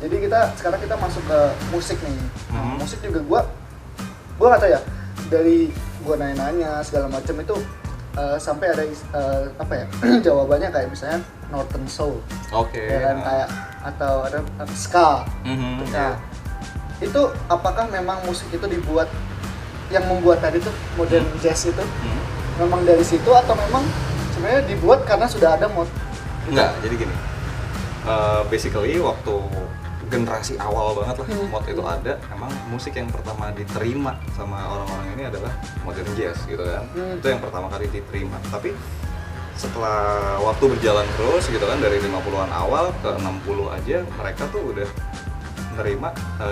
Jadi sekarang kita masuk ke musik nih. Musik juga gue nggak tahu ya, dari gue nanya-nanya segala macam itu sampai ada apa ya jawabannya kayak misalnya Northern Soul, ya kan, kayak atau ada ska. Nah, itu apakah memang musik itu dibuat, yang membuat tadi tuh modern jazz itu memang dari situ, atau memang sebenarnya dibuat karena sudah ada mod? Enggak, jadi gini, basically waktu generasi awal banget lah mod itu ada, emang musik yang pertama diterima sama orang-orang ini adalah modern jazz gitu kan. Itu yang pertama kali diterima. Tapi setelah waktu berjalan terus gitu kan, dari 50-an awal ke 60 aja, mereka tuh udah menerima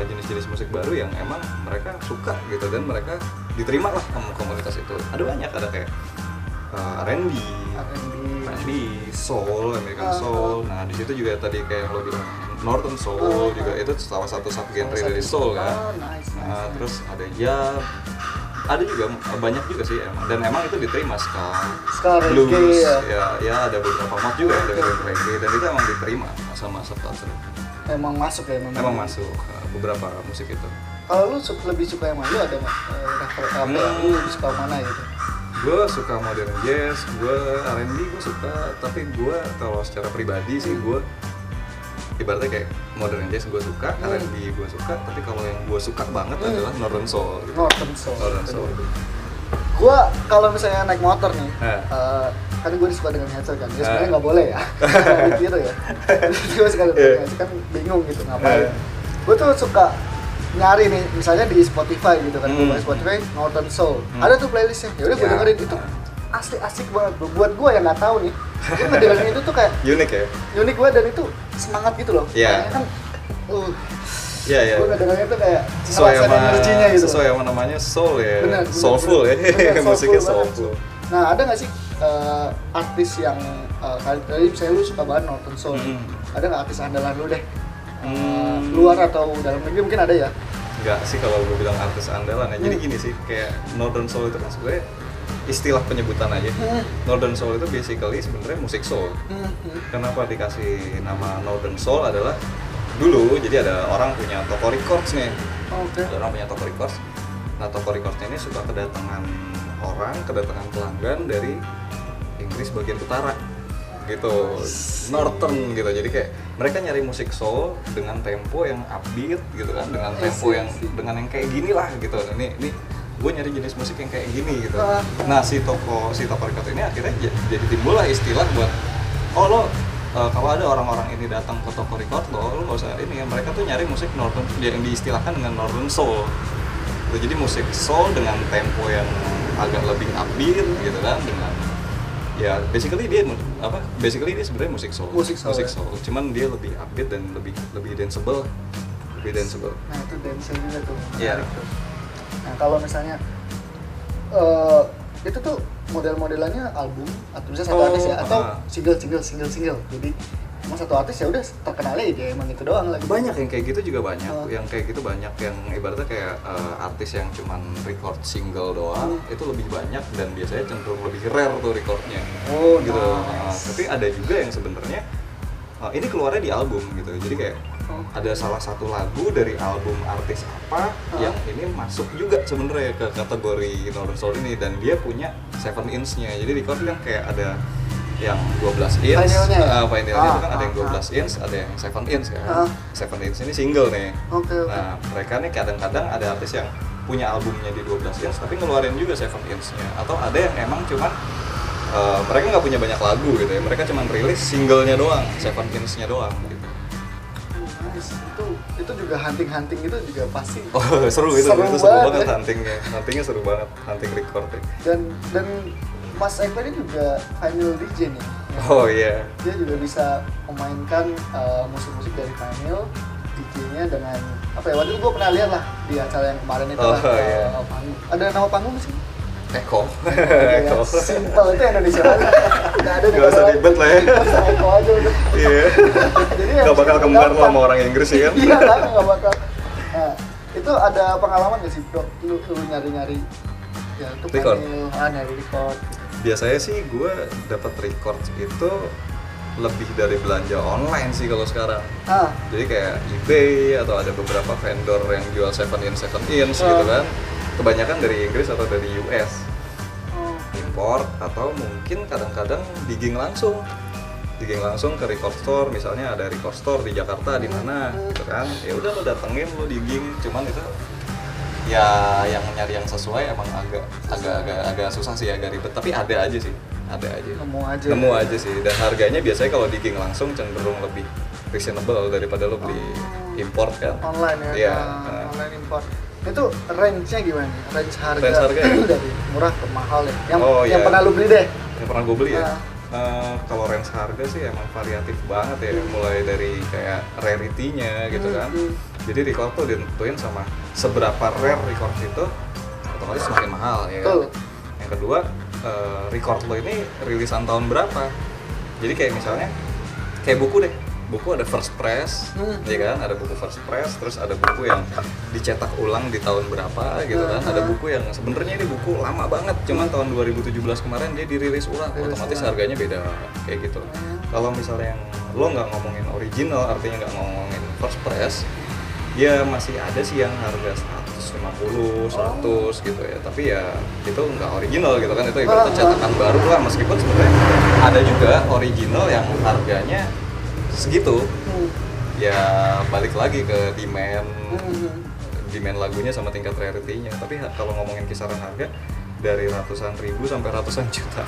jenis-jenis musik baru yang emang mereka suka gitu, dan mereka diterima lah sama komunitas itu. Ada banyak, ada kayak R&B, soul, American soul. Nah di situ juga tadi kayak lo bilang Northern soul juga itu salah satu subgenre dari soul kan. Nah, terus ada jazz, ada juga banyak juga sih emang, dan emang itu diterima ska blues reggae, ya ada beberapa mod juga yang dari reggae, dan itu emang diterima sama subculture. Emang masuk ya? Emang masuk beberapa musik itu. Kalau lu lebih suka yang mana? Lu ada lu lebih suka mana gitu? Gue suka modern jazz, gue R&B gue suka, tapi gue kalau secara pribadi sih gue ibaratnya kayak modern jazz gue suka, R&B gue suka, tapi kalau yang gue suka banget adalah Northern Soul gitu. Northern Soul. Gue kalau misalnya naik motor nih, kan gue suka dengan headset kan, ya sebenarnya nggak boleh ya, gitu ya. Gue suka dengan headset kan bingung gitu ngapain. Gue tuh suka nyari nih, misalnya di Spotify gitu kan, gue buka Spotify Northern Soul, ada tuh playlistnya, ya udah gue dengerin itu, asik banget. Buat gue yang nggak tahu nih, gue ngedengerin itu tuh kayak unik banget, dan itu semangat gitu loh. Kayaknya kan, gue ngedengerin itu kayak sesuai sama energinya gitu. Sesuai sama namanya soul ya, bener, soulful ya, musiknya soulful. Nah ada nggak sih artis yang tadi misalnya lu suka banget Northern Soul, ada nggak artis andalan lu deh? Luar atau dalam negeri mungkin ada ya? Enggak sih kalau gue bilang artis andalan ya. Jadi gini sih, kayak Northern Soul itu kan sebenarnya istilah penyebutan aja. Northern Soul itu basically sebenarnya musik soul. Kenapa dikasih nama Northern Soul adalah dulu jadi ada orang punya toko records nih. Ada orang punya toko records. Nah toko recordsnya ini suka kedatangan pelanggan dari Inggris bagian utara gitu, Northern gitu. Jadi kayak mereka nyari musik soul dengan tempo yang upbeat gitu kan, dengan tempo yang kayak gini lah gitu. Ini gue nyari jenis musik yang kayak gini gitu. Nah si toko record ini akhirnya jadi timbul lah istilah buat kalau ada orang-orang ini datang ke toko record lo nggak usah ini ya, mereka tuh nyari musik Northern yang diistilahkan dengan Northern Soul. Jadi musik soul dengan tempo yang agak lebih upbeat gitu kan, dengan ya basically dia sebenarnya musik soul. Cuman dia lebih upbeat dan lebih danceable. Nah itu dance juga tuh. Iya. Nah kalau misalnya itu tuh model-modelannya album atau bisa satu artis ya, atau single. Jadi emang satu artis ya udah terkenalnya dia emang itu doang lagi. Banyak yang kayak gitu juga banyak. Yang kayak gitu banyak, yang ibaratnya kayak artis yang cuman record single doang itu lebih banyak, dan biasanya cenderung lebih rare tuh recordnya. Gitu. Tapi ada juga yang sebenarnya ini keluarnya di album gitu. Jadi kayak ada salah satu lagu dari album artis apa yang ini masuk juga sebenarnya ke kategori Northern Soul ini, dan dia punya 7 inch-nya. Jadi record kan kayak ada yang 12 inch, vinylnya itu kan ada yang 12 inch, ada yang 7 inch kan. 7 inch ini single nih. Nah mereka nih kadang-kadang ada artis yang punya albumnya di 12 inch tapi ngeluarin juga 7 inch-nya, atau ada yang emang cuman mereka nggak punya banyak lagu gitu ya, mereka cuman rilis singlenya doang, 7 inch-nya doang gitu. Itu juga hunting itu juga pasti seru banget huntingnya seru banget, hunting record ya. Dan Mas Eko ini juga vinyl DJ nih. Dia juga bisa memainkan musik-musik dari vinyl, DJ-nya dengan apa ya? Waktu itu gue pernah lihat lah di acara yang kemarin itu panggung. Ada nama panggung sih? Eko. Simple itu Indonesia banget. Gak usah ribet lah ya. Eko aja udah. Iya. Gak bakal kembar lo sama orang Inggris ya kan? Iya kan, gak bakal. Nah, itu ada pengalaman gak sih bro? Lu nyari-nyari ya itu record. Nyari record. Biasanya sih gue dapat record itu lebih dari belanja online sih kalau sekarang. Ah. Jadi kayak eBay atau ada beberapa vendor yang jual second in gitu kan. Kebanyakan dari Inggris atau dari US. Import atau mungkin kadang-kadang digging langsung ke record store, misalnya ada record store di Jakarta di mana gitu kan. Ya udah lo datengin, lo digging, cuman itu ya yang nyari yang sesuai emang agak susah sih, agak ribet, tapi ada aja nemu aja sih. Dan harganya biasanya kalau digging langsung cenderung lebih reasonable daripada lo beli import kan online ya. Online import itu range-nya gimana? Range harga ya? Dari murah ke mahal ya. Yang pernah lu beli deh. Yang pernah gue beli ya. Kalau range harga sih emang variatif banget ya, mulai dari kayak rarity-nya gitu kan. Jadi record tuh ditentuin sama seberapa rare record itu, otomatis semakin mahal ya kan. Yang kedua, record lo ini rilisan tahun berapa. Jadi kayak misalnya kayak buku ada first press, ya kan, ada buku first press, terus ada buku yang dicetak ulang di tahun berapa gitu kan, ada buku yang sebenarnya ini buku lama banget, cuman tahun 2017 kemarin dia dirilis ulang, otomatis harganya beda kayak gitu. Kalau misalnya yang lo nggak ngomongin original, artinya nggak ngomongin first press, ya masih ada sih yang harga 150, 100 gitu ya, tapi ya itu nggak original gitu kan, itu ibaratnya cetakan baru lah, meskipun sebenarnya ada juga original yang harganya segitu. Ya balik lagi ke demand lagunya sama tingkat rarity-nya. Tapi kalau ngomongin kisaran harga dari ratusan ribu sampai ratusan juta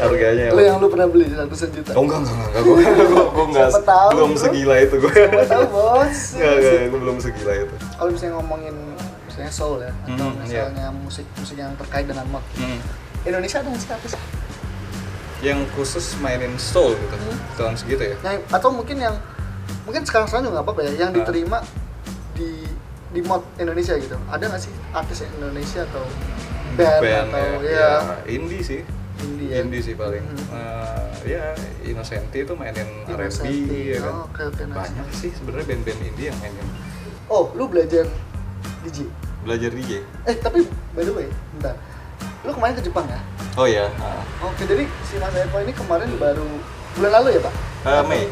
harganya. Lu pernah beli ratusan juta? Oh enggak, gue enggak, belum segila itu gue. Tahu bos. Enggak, gue belum segila itu. Kalau misalnya ngomongin misalnya soul ya, atau misalnya musik yang terkait dengan mod, Indonesia ada nggak sih yang khusus mainin soul gitu, tahun segitu ya? Atau mungkin sekarang juga nggak apa-apa ya, yang diterima di mod Indonesia gitu. Ada nggak sih artis Indonesia atau band atau ya indie sih. Indie sih paling. Ya Innocenti itu mainin R&B ya kan. Banyak sih sebenarnya band-band indie yang mainin. Oh, lu belajar DJ? Belajar DJ? Tapi by the way, bentar. Lu kemarin ke Jepang ya? Oh iya. Oke, jadi si Mas Eko ini kemarin baru bulan lalu ya Pak? Mei.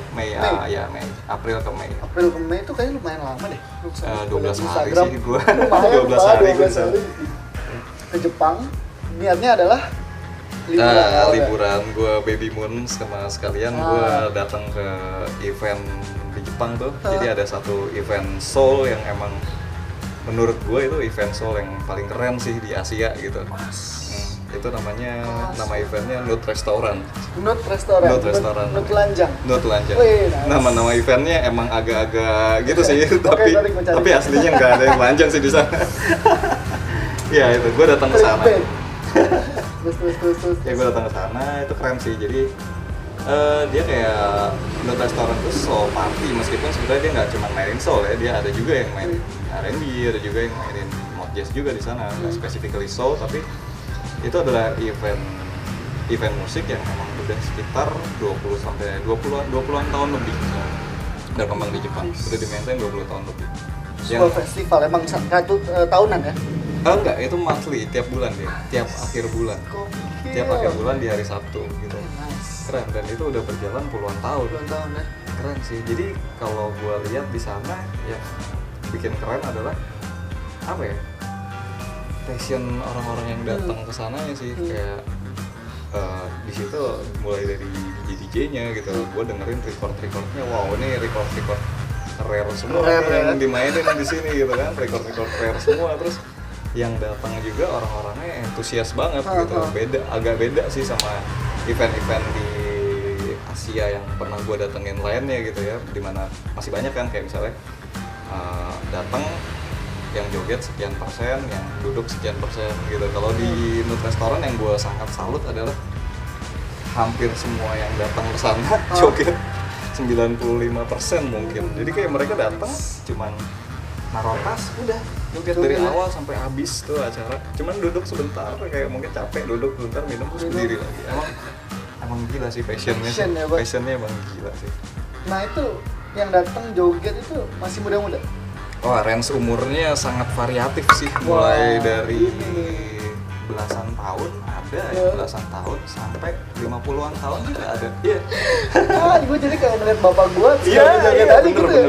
April ke Mei itu kayaknya lumayan lama deh. 12 hari sih gua. 12 hari ke Jepang. Niatnya adalah liburan. Gua baby moon sama sekalian gua datang ke event di Jepang tuh. Jadi ada satu event soul yang emang menurut gue itu event soul yang paling keren sih di Asia gitu. Itu namanya, nama eventnya Nut Restaurant. Nut Lanjang. Nama eventnya emang agak-agak gitu sih, tapi aslinya nggak ada yang lanjang sih di sana. Ya itu, gue datang ke sana. Terus. Ya gue datang ke sana, itu keren sih. Jadi dia kayak Nut Restaurant itu soul party, meskipun sebenarnya dia nggak cuma mainin soul ya, dia ada juga yang mainin R&B, ada juga yang mainin mod jazz juga di sana, nggak specifically soul, tapi itu adalah event musik yang memang udah sekitar 20-an tahun lebih berkembang di Jepang, udah di-maintain 20 tahun lebih. Sebuah festival emang tahunan ya? Enggak, itu monthly, tiap bulan dia, tiap akhir bulan. Tiap akhir bulan di hari Sabtu gitu. Keren, dan itu udah berjalan puluhan tahun ya. Keren sih. Jadi kalau gua lihat di sana yang bikin keren adalah apa ya? Passion orang-orang yang datang ke sana ya sih, kayak di situ mulai dari DJ-nya gitu. Gua dengerin record-recordnya, wow ini record rare semua yang dimainin di sini gitu kan, record rare semua. Terus yang datang juga orang-orangnya antusias banget gitu. Agak beda sih sama event-event di Asia yang pernah gue datengin lainnya gitu ya, dimana masih banyak kan kayak misalnya datang yang joget sekian persen, yang duduk sekian persen gitu. Kalau di Nut Restaurant yang gue sangat salut adalah hampir semua yang datang ke sana joget 95% mungkin. Jadi kayak mereka datang cuman naruh tas, udah joget dari awal sampai habis tuh acara. Cuman duduk sebentar, kayak mungkin capek duduk sebentar, minum terus berdiri lagi. Emang gila sih passionnya emang gila sih. Nah itu yang datang joget itu masih muda-muda? Range umurnya sangat variatif sih, mulai dari belasan tahun ada ada yang belasan tahun sampai 50-an tahun juga ada. Iya. Gue jadi kayak ngeliat bapak gue tadi gitu ya.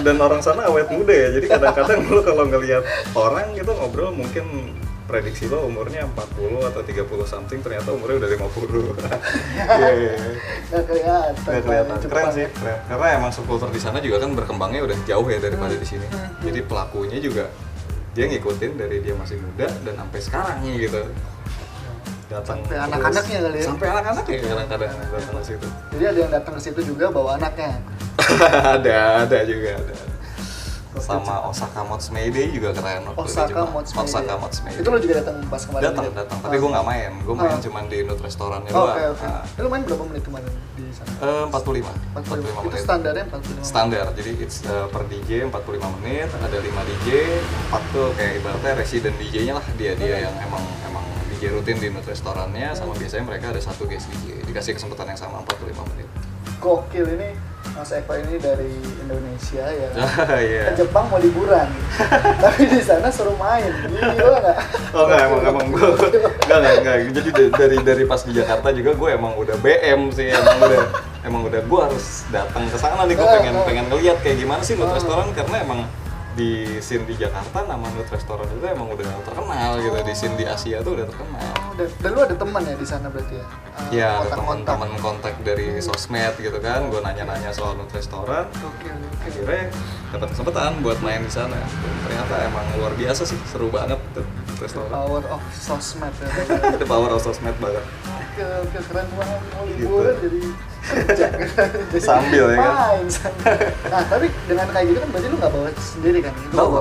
Dan orang sana awet muda ya. Jadi kadang-kadang lu kalau ngelihat orang gitu ngobrol mungkin prediksi lo umurnya 40 atau 30 something, ternyata umurnya udah 50. Iya. Nggak kelihatan. Keren sih, keren. Karena emang subkultur di sana juga kan berkembangnya udah jauh ya daripada di sini. Jadi pelakunya juga dia ngikutin dari dia masih muda dan sampai sekarang gitu. Datang sampai anak-anaknya kali ya. Sampai anak-anaknya kadang-kadang datang ke situ. Jadi ada yang datang ke situ juga bawa anaknya. ada juga ada. Sama Osaka Mods Mayday juga keren. Osaka Mods Mayday. Itu lo juga datang pas kemarin? Datang. Tapi gue nggak main. Gue main cuma di Nut restorannya doang. Oke. Lo main berapa menit kemarin di sana? 45 itu menit. Standarnya 45 Standar. Jadi per DJ 45 menit. Ada 5 DJ. 4 tuh kayak ibaratnya resident DJ-nya lah. Dia yang emang DJ rutin di Nut restorannya. Sama biasanya mereka ada satu guest DJ. Dikasih kesempatan yang sama 45 menit. Gokil ini. Mas Eva ini dari Indonesia ya yeah. ke Jepang mau liburan tapi di sana suruh main, gila nggak? Oh nggak, emang gue nggak. Jadi dari pas di Jakarta juga gue emang udah BM sih, emang udah gue harus datang ke sana nih, gue pengen ngeliat kayak gimana sih Nut restoran, karena emang di scene di Jakarta nama Nut restoran itu emang udah terkenal gitu, di scene di Asia tuh udah terkenal. Dan lu ada teman ya di sana berarti ya? Iya, ada teman-teman kontak dari sosmed gitu kan, gue nanya-nanya soal Nut restoran. Akhirnya dapat kesempatan buat main di sana. Ternyata emang luar biasa sih, seru banget tuh restoran. Power of sosmed ya. The power of sosmed banget. Oke, keren banget, mau liburan gitu. Jadi sambil ya kan. Main. Nah, tapi dengan kayak gitu kan berarti lu nggak bawa sendiri kan? Bawa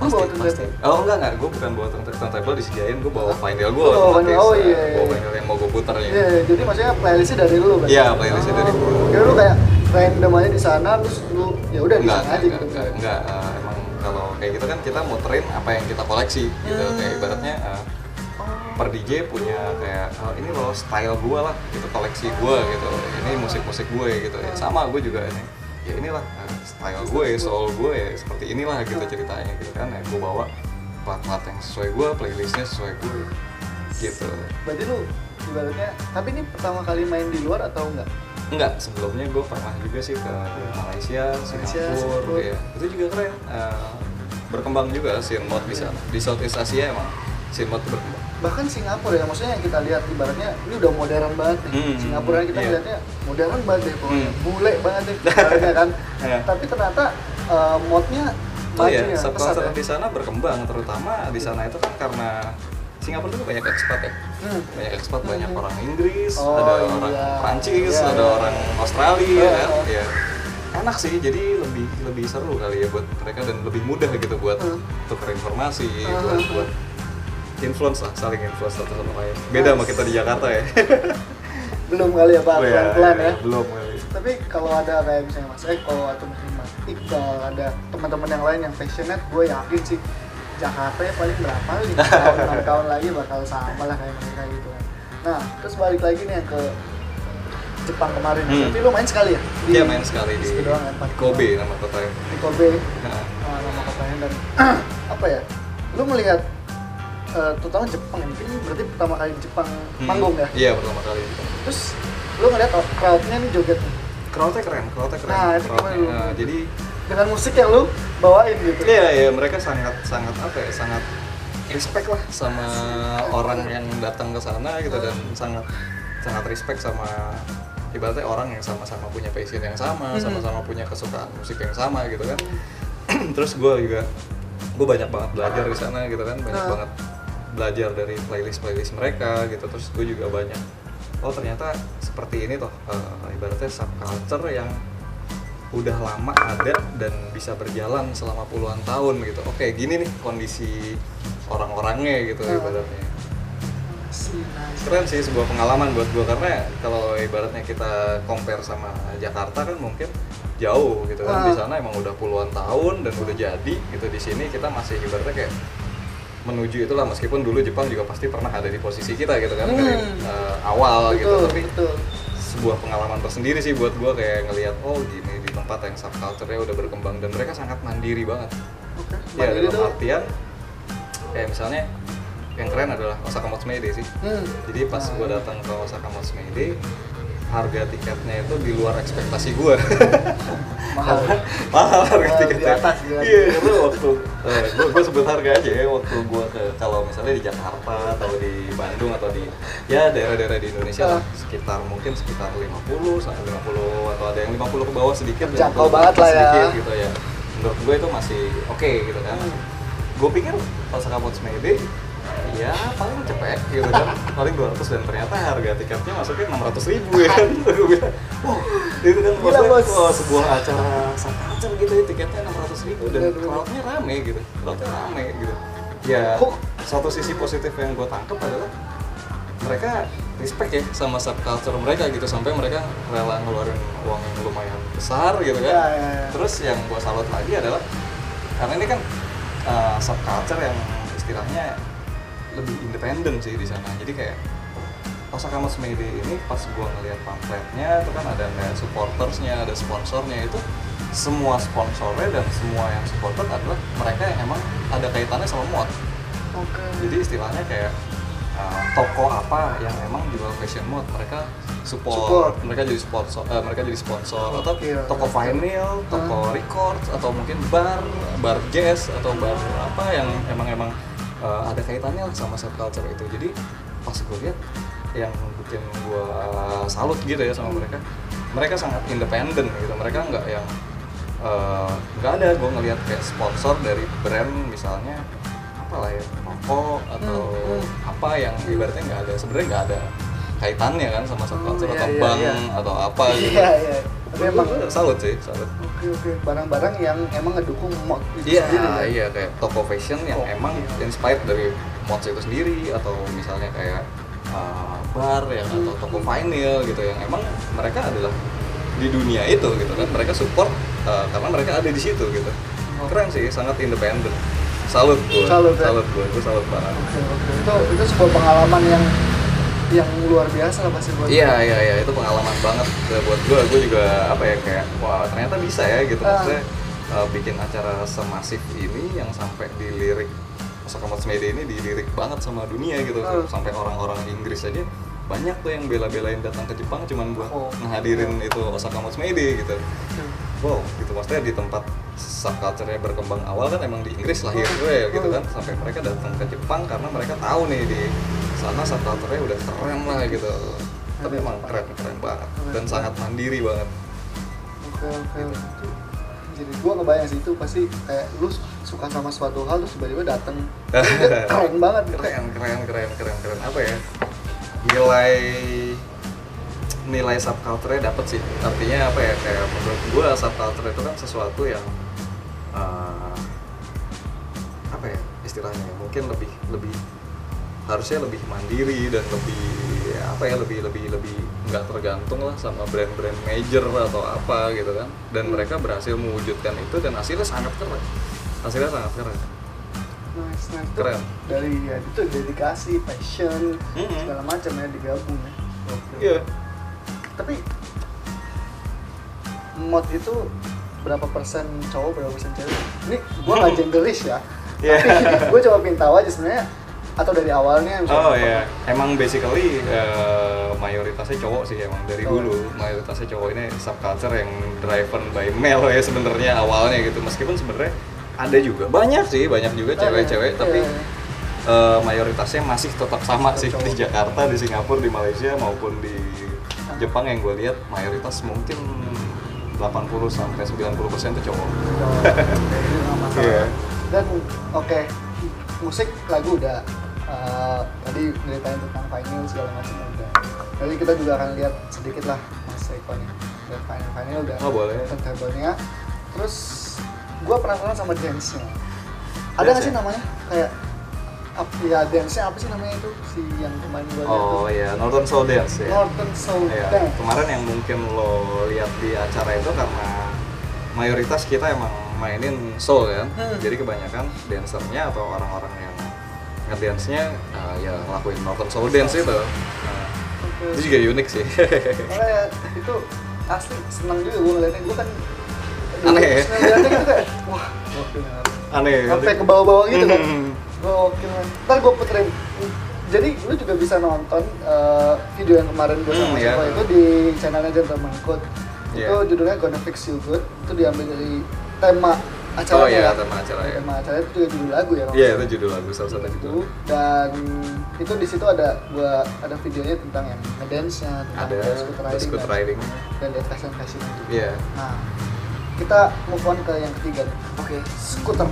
turntable. Oh enggak, gue bukan bawa turntable disediain, gue bawa vinyl gue. Bawa vinyl yang mau gue putar ya. Iya, jadi maksudnya playlistnya dari lu kan? Iya, playlistnya dari gue. Kira lu kayak random aja di sana, terus lu ya udah di sana aja gitu. Enggak, emang kalau kayak gitu kan kita muterin apa yang kita koleksi gitu, kayak ibaratnya per DJ punya kayak ini loh style gue lah, gitu, koleksi gue gitu, ini musik-musik gue gitu ya, sama gue juga ini ya inilah style gue, soul gue ya seperti inilah gitu ceritanya gitu kan ya, gue bawa plat-plat yang sesuai gue, playlistnya sesuai gue gitu. Berarti lu ibaratnya, tapi ini pertama kali main di luar atau enggak? Enggak, sebelumnya gue pernah juga sih ke Malaysia, Singapura ya, itu juga keren, berkembang juga scene mod di sana, di Southeast Asia emang scene mod berkembang. Bahkan Singapura ya, maksudnya yang kita lihat ibaratnya ini udah modern banget nih. Singapura kita lihatnya modern banget deh pokoknya, bule banget deh ibaratnya kan. Tapi ternyata modnya maju ya, subculture di sana berkembang, terutama di sana itu kan karena Singapura itu banyak expat ya, banyak expat, banyak orang Inggris, ada orang Prancis, ada orang Australia kan, ya enak sih, jadi lebih seru kali ya buat mereka dan lebih mudah gitu buat tukar informasi, buat influence lah, saling influence satu sama lain. Beda sama kita di Jakarta ya. Belum kali ya Pak, pelan-pelan ya. Belum kali. Tapi kalau ada kayak misalnya Mas Eko atau mungkin Mas Iqbal, ada teman-teman yang lain yang passionate, gue yakin sih Jakarta ya paling berapa, 5 tahun, 6 tahun lagi bakal sama lah kayak mereka gitu kan. Nah, terus balik lagi nih yang ke Jepang kemarin. Tapi lu main sekali ya? Iya, main sekali di Kobe nama kotanya. Di Kobe, nama kotanya, dan apa ya, lu melihat terutama Jepang ini, berarti pertama kali di Jepang manggung ya? Iya, pertama kali. Terus lu ngeliat crowd-nya nih joget nih? Crowd-nya keren. Nah, itu gimana lu? Jadi dengan musik yang lu bawain gitu? Iya, mereka sangat apa ya, sangat respect lah sama orang yang datang ke sana gitu, dan sangat respect sama ibaratnya orang yang sama-sama punya passion yang sama, sama-sama punya kesukaan musik yang sama gitu kan. Terus gue banyak banget belajar di sana gitu kan, banyak banget belajar dari playlist mereka gitu. Terus gue juga banyak, oh ternyata seperti ini toh, ibaratnya subculture yang udah lama ada dan bisa berjalan selama puluhan tahun gitu. Oke, gini nih kondisi orang-orangnya gitu ibaratnya. Keren sih, sebuah pengalaman buat gue, karena kalau ibaratnya kita compare sama Jakarta kan mungkin jauh gitu kan. Di sana emang udah puluhan tahun dan udah jadi gitu. Di sini kita masih ibaratnya kayak menuju itulah, meskipun dulu Jepang juga pasti pernah ada di posisi kita gitu kan dari awal gitu, tapi sebuah pengalaman tersendiri sih buat gue, kayak ngelihat oh gini di tempat yang subculture-nya udah berkembang dan mereka sangat mandiri banget. Ya dalam artian kayak misalnya yang keren adalah Osaka Matsumaide sih. Jadi pas gue datang ke Osaka Matsumaide, harga tiketnya itu di luar ekspektasi gue. mahal harga tiketnya. Di atas gitu. Iya, itu waktu gue sebut harga aja ya, waktu gue kalau misalnya di Jakarta atau di Bandung atau di ya daerah-daerah di Indonesia lah, sekitar 50 sampai 50 atau ada yang 50 ke bawah sedikit, jangkau banget lah ya sedikit gitu ya. Menurut gue itu masih oke gitu kan. Gue pikir Osaka Matsumaide ya paling cepet gitu kan, paling 200, dan ternyata harga tiketnya masuknya 600.000 ya kan. Gue bilang, itu kan maksudnya sebuah acara subculture gitu ya, tiketnya 600.000 dan crowdnya rame gitu, ya. Satu sisi positif yang gue tangkap adalah mereka respect ya sama subculture mereka gitu, sampai mereka rela ngeluarin uang yang lumayan besar gitu kan. Terus yang gue salut lagi adalah karena ini kan subculture yang istilahnya lebih independen sih di sana. Jadi kayak Osaka Matsumaide ini pas gua ngeliat pamfletnya itu kan ada kayak supportersnya, ada sponsornya, itu semua sponsornya dan semua yang supporter adalah mereka yang emang ada kaitannya sama mod. Jadi istilahnya kayak toko apa yang emang jual fashion mod, mereka support. Mereka jadi sponsor atau toko vinyl, toko records, atau mungkin bar jazz atau bar apa yang emang ada kaitannya lah sama subculture itu. Jadi pas gue lihat yang bikin gue salut gitu ya sama mereka sangat independen gitu. Mereka nggak yang nggak ada gue ngelihat kayak sponsor dari brand misalnya apa lah ya, rokok atau apa yang ibaratnya nggak ada, sebenarnya nggak ada kaitannya kan sama subculture atau bank atau apa gitu. Tapi emang salut. Oke, barang-barang yang emang ngedukung mod itu sendiri. Iya, kayak toko fashion yang emang inspired dari mod itu sendiri, atau misalnya kayak bar ya, atau toko vinyl gitu yang emang mereka adalah di dunia itu gitu kan. Mereka support karena mereka ada di situ gitu. Keren sih, sangat independen. Salut gue banget. Oke. Itu sebuah pengalaman yang luar biasa lah pasti buat iya itu pengalaman banget buat gue juga apa ya, kayak wah ternyata bisa ya gitu. Maksudnya bikin acara semasif ini yang sampai dilirik Osaka Matsumaide ini dilirik banget sama dunia gitu. Sampai orang-orang Inggris aja banyak tuh yang bela-belain datang ke Jepang cuman buat ngehadirin itu Osaka Matsumaide gitu. Wow, gitu. Maksudnya di tempat subculture-nya berkembang awal kan emang di Inggris lahirnya gitu kan, sampai mereka datang ke Jepang karena mereka tahu nih di sana subculture-nya udah keren lah gitu. Tapi emang keren banget dan sangat mandiri banget. Oke. Jadi gua ngebayang sih itu pasti kayak lu suka sama suatu hal terus tiba-tiba datang. Keren banget. Keren apa ya? Nilai subculture-nya dapet sih. Artinya apa ya, kayak menurut gue subculture itu kan sesuatu yang apa ya istilahnya, mungkin lebih harusnya lebih mandiri dan lebih nggak tergantung lah sama brand-brand major atau apa gitu kan. Dan mereka berhasil mewujudkan itu dan hasilnya sangat keren. Nice. Keren. Dari ya itu dedikasi, passion, segala macam ya digabung ya. Iya. Tapi mod itu berapa persen cowok, berapa persen cewek? Ini gue nggak genderis ya, tapi gue coba pengen tahu aja sebenarnya, atau dari awalnya misalnya. Emang basically mayoritasnya cowok sih, emang dari dulu mayoritasnya cowok. Ini subculture yang driven by male ya sebenarnya awalnya gitu. Meskipun sebenarnya ada juga banyak juga cewek-cewek, tapi mayoritasnya masih tetap sama sih di Jakarta, di Singapura, di Malaysia maupun di Jepang. Yang gue lihat mayoritas mungkin 80-90% itu cowok. Dan musik lagu udah tadi ceritain tentang vinyl segala macam udah. Jadi kita juga akan lihat sedikit lah Mas Eko-nya. Lihat vinyl udah. Boleh. Tentang terus gue penasaran sama dance-nya. Ada nggak sih namanya kayak dance-nya apa sih namanya itu, si yang kemarin gue lihat Northern Soul Dance ya. Northern Soul Dance. Kemarin yang mungkin lo lihat di acara itu karena mayoritas kita emang mainin soul kan. Jadi kebanyakan dancernya atau orang-orang yang ngedance-nya ya ngelakuin Northern Soul Dance itu. Itu juga unik sih. Itu asli senang juga gue ngeliatnya. Gue kan aneh ya? Ngeliatnya gitu kayak wah aneh sampai ke bawah-bawah gitu kan. Gokil man. Ntar gue puterin Jadi lu juga bisa nonton video yang kemarin gue sama Siva itu di channelnya Gentleman Code. Itu judulnya Gonna Fix You Good. Itu diambil dari tema acaranya. Oh iya, tema acara ya. Tema acara itu juga judul lagu ya. Iya, itu judul lagu salah satu itu. Dan itu di situ ada videonya tentang yang ngedance-nya, tentang scooter riding dan lihat fashion itu. Iya. Nah, kita move on ke yang ketiga. Oke, skuter.